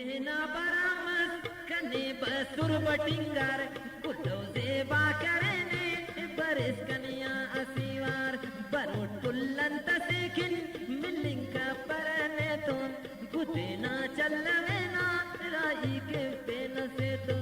देना बरामद कने बसुर बटिंगार कुलो जेबा करने बरिस कनिया असीवार बरोट पुल्लन तसेखिन मिलिंग का परने तोन गुते ना चलवे ना राई के पेन से तो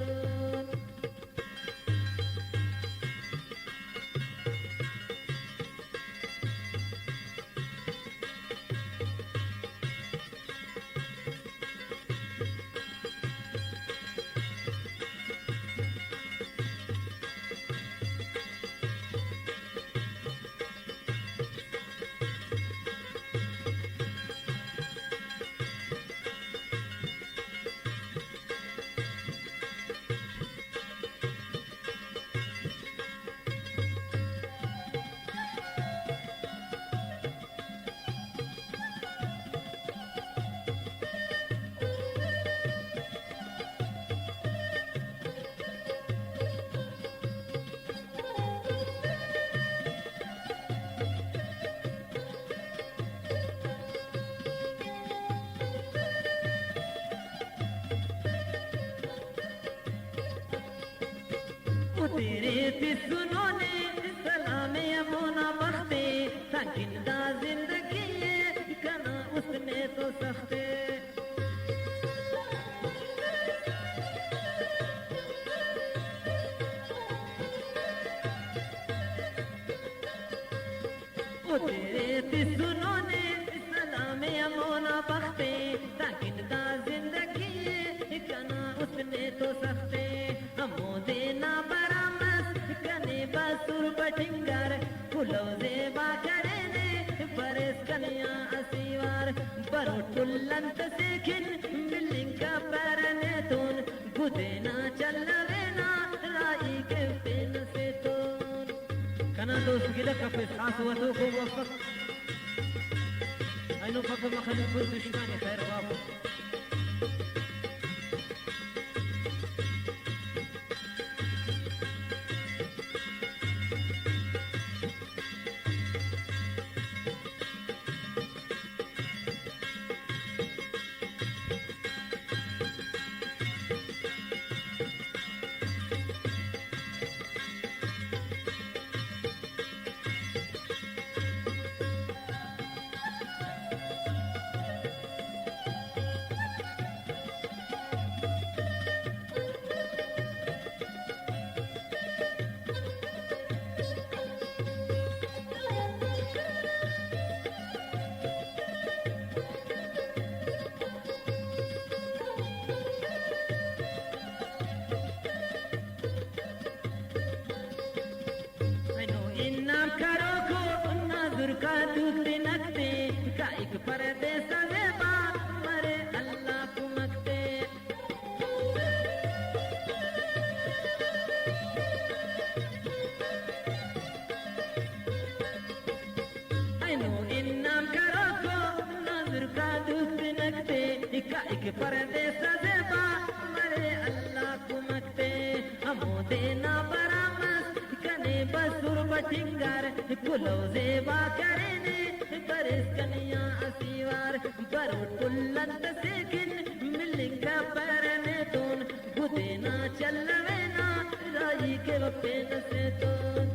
तेरे सुनो ने सलामे अमोना बख्ते सकिंदा जिंदगी कना उसमें तो सख्ते ओ तेरे सुनो ने सलामे अमोना बख्ते सकिंदा जिंदगी कना उसमें तो सख्ते हमो देना बसुर बटिंगार कुलो जेबा करने बरस कनिया असीवार बरोट पुल्लन तसेखिन मिलिंग का परने तोन गुदे ना चलवे ना राई के पेन से तोन कना दोस्त गिला कफे सास वतो को वफक आइनो फक मखन कुल दुश्मन खैर बाप का दूसरे नक्ते का एक परदेस जेबा मरे अल्लाह को मकते ऐनो इन्नाम करो को नजर का दूसरे नक्ते का एक परदेस जेबा मरे अल्लाह को मकते हमो देना बरामद कने बसुर बटिंगार कुलो जेबा करने बरिस कनिया असीवार बरोट पुल्लन तसेखिन मिलिंग का परने तोन गुदे ना चलवे ना राई के पेन से तोन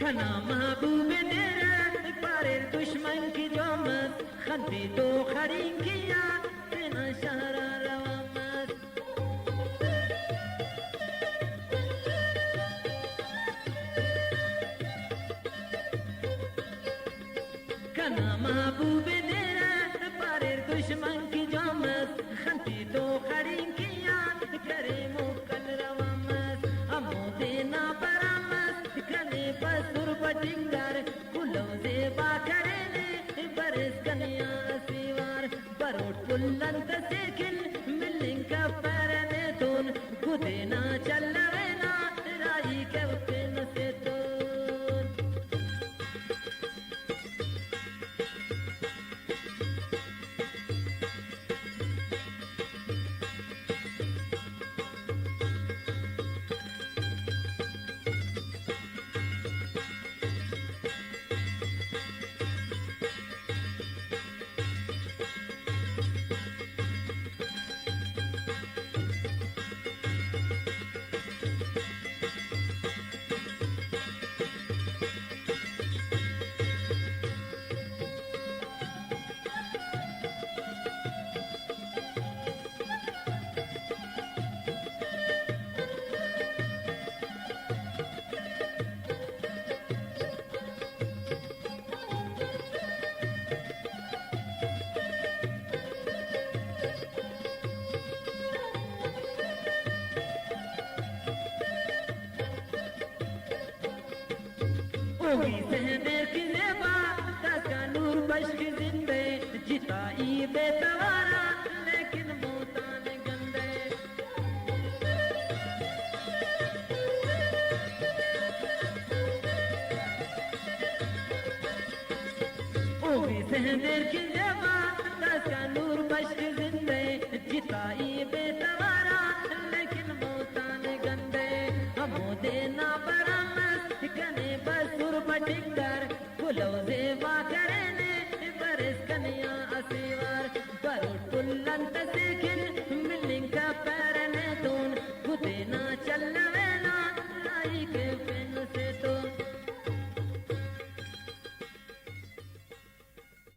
खना महबूब तेरा पारे दुश्मन की जोमत खंती तो खड़ी किया बिना शहरा रवामत कन्या महबूबे तेरा पारे दुश्मन की जोमत खंती तो खड़ी किया करे मुकल रवामत हमो देना बरामत कने पसुर बटिंगर कुलो जेबा करे ने बरस कन्या सीवार बरोट पुल्लंत सेकिन मिलिंग का परने तोन कुदेना चलवेना राई के उपेन से तो ओगी सहने की जेबा तका नूर बश्क जिंदे जिताई बेतवारा लेकिन मोतान गंदे ओगी सहने की जेबा तका नूर बश्क जिंदे जिताई बेतवारा लेकिन मोतान गंदे हमो देना बरामत कने बसुर बटिंगर कुलो जेबा करे ने बरस कन्या असीवार बरोट पुल्लंत सेकिन मिलिंग का पैरने तून कुदेना चलवेना लाई के